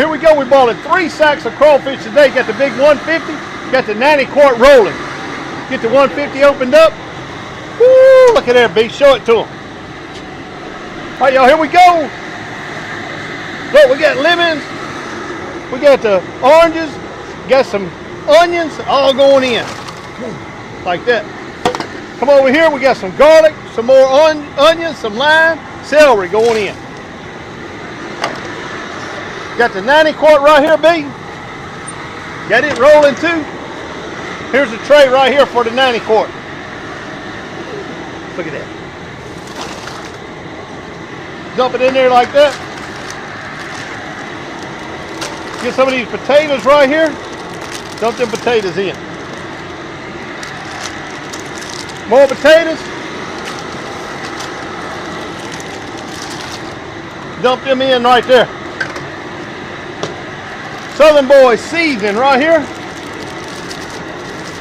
Here we go, we boiled 3 sacks of crawfish today. Got the big 150, got the 90-quart rolling. Get the 150 opened up. Woo, look at there, B, show it to them. All right, y'all, here we go. Look, we got lemons, we got the oranges, got some onions, all going in. Like that. Come over here, we got some garlic, some more onions, some lime, celery going in. Got the 90-quart right here, B. Got it rolling too. Here's the tray right here for the 90-quart. Look at that. Dump it in there like that. Get some of these potatoes right here. Dump them potatoes in. More potatoes. Dump them in right there. Southern Boys seasoning right here.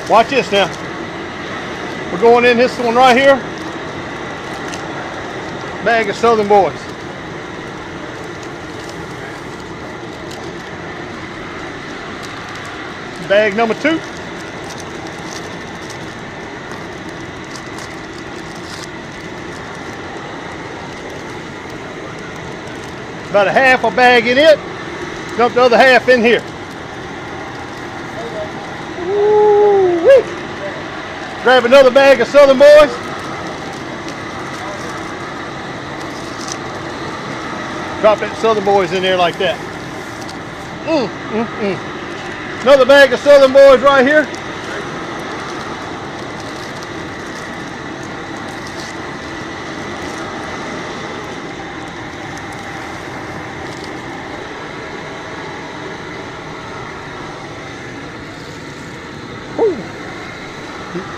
Watch this now. We're going in this one right here. Bag of Southern Boys. Bag number 2. About a half a bag in it. Dump the other half in here. Woo-wee. Grab another bag of Southern Boys. Drop that Southern Boys in there like that. Another bag of Southern Boys right here.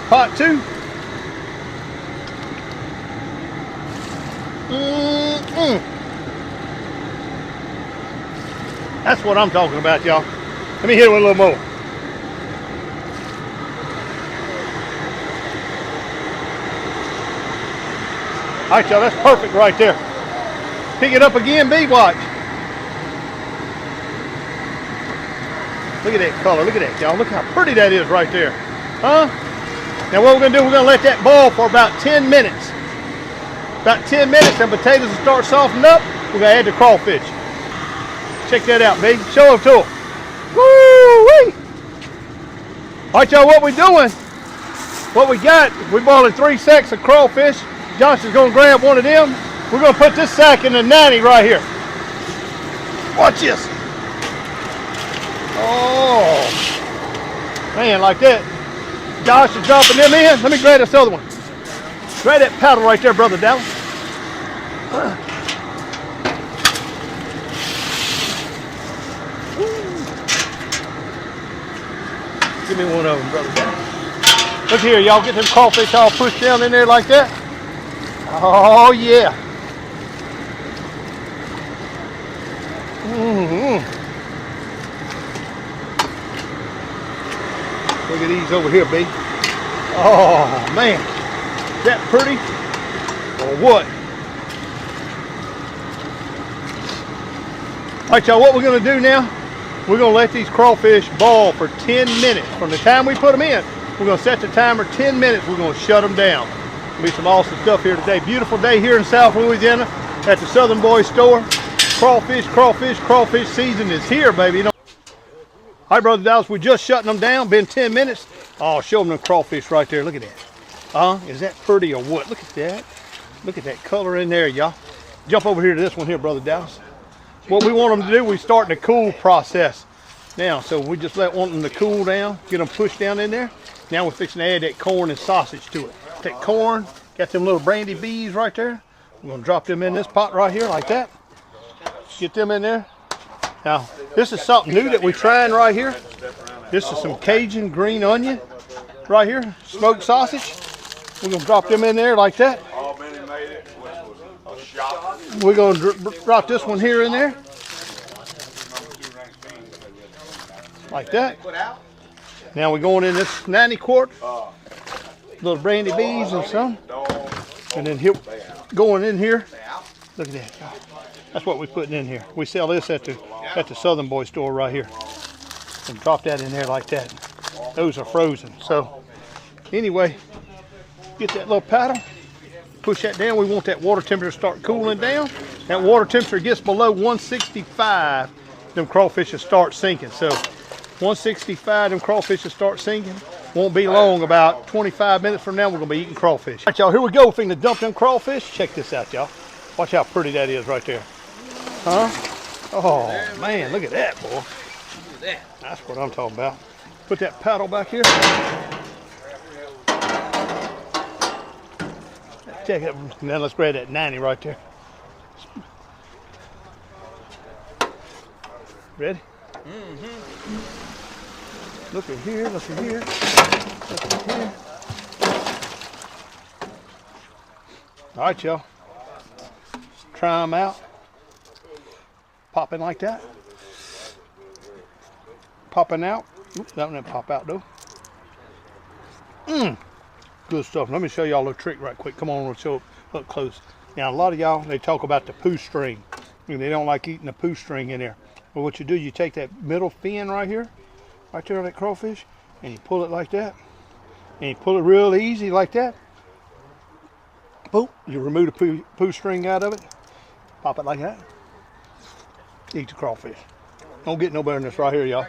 Pot 2. That's what I'm talking about, y'all. Let me hit it with a little more. All right, y'all, that's perfect right there. Pick it up again, B, watch. Look at that color, look at that, y'all. Look how pretty that is right there. Huh? Now what we're gonna do, we're gonna let that boil for about 10 minutes. About 10 minutes and potatoes will start softening up. We're gonna add the crawfish. Check that out, baby. Show them to them. Woo-wee! All right, y'all, what we doing? What we got, we boiling 3 sacks of crawfish. Josh is gonna grab one of them. We're gonna put this sack in the 90 right here. Watch this. Oh, man, like that. Josh is dropping them in. Let me grab this other one. Grab that paddle right there, Brother Dallas. Give me one of them, Brother Dallas. Look here, y'all, get them crawfish all pushed down in there like that. Oh, yeah. Look at these over here, baby. Oh, man. Is that pretty or what? All right, y'all, what we're going to do now, we're going to let these crawfish boil for 10 minutes. From the time we put them in, we're going to set the timer 10 minutes. We're going to shut them down. There'll be some awesome stuff here today. Beautiful day here in South Louisiana at the Southern Boys store. Crawfish season is here, baby. You know. All right, Brother Dallas, we're just shutting them down. Been 10 minutes. Oh, show them the crawfish right there. Look at that. Is that pretty or what? Look at that. Look at that color in there, y'all. Jump over here to this one here, Brother Dallas. What we want them to do, we're starting the cool process now. So we just want them to cool down, get them pushed down in there. Now we're fixing to add that corn and sausage to it. That corn, got them little brandy bees right there. We're gonna drop them in this pot right here like that. Get them in there. Now, this is something new that we're trying right here. This is some Cajun green onion right here, smoked sausage. We're gonna drop them in there like that. We're gonna drop this one here in there. Like that. Now we're going in this 90 quart. Little brandy bees and some. And then here, going in here. Look at that. That's what we're putting in here. We sell this at the at the Southern Boy store right here. And drop that in there like that. Those are frozen. So anyway, get that little paddle, push that down. We want that water temperature to start cooling down. That water temperature gets below 165, them crawfish will start sinking. So 165, them crawfish will start sinking. Won't be long, about 25 minutes from now, we're gonna be eating crawfish. All right, y'all, here we go. We're finna dump them crawfish. Check this out, y'all. Watch how pretty that is right there. Huh? Oh, man, look at that, boy. Look at that. That's what I'm talking about. Put that paddle back here. Check it. Now let's grab that 90 right there. Ready? Mm-hmm. Look at here, look at here, look at here. All right, y'all. Try them out. Popping like that. Popping out. Oops, that one didn't pop out though. Good stuff. Let me show y'all a trick right quick. Come on, we'll show up close. Now, a lot of y'all, they talk about the poo string. And they don't like eating the poo string in there. But what you do, you take that middle fin right here, right there on that crawfish, and you pull it like that. And you pull it real easy like that. Boom. You remove the poo string out of it. Pop it like that. Eat the crawfish. Don't get no better than this right here, y'all.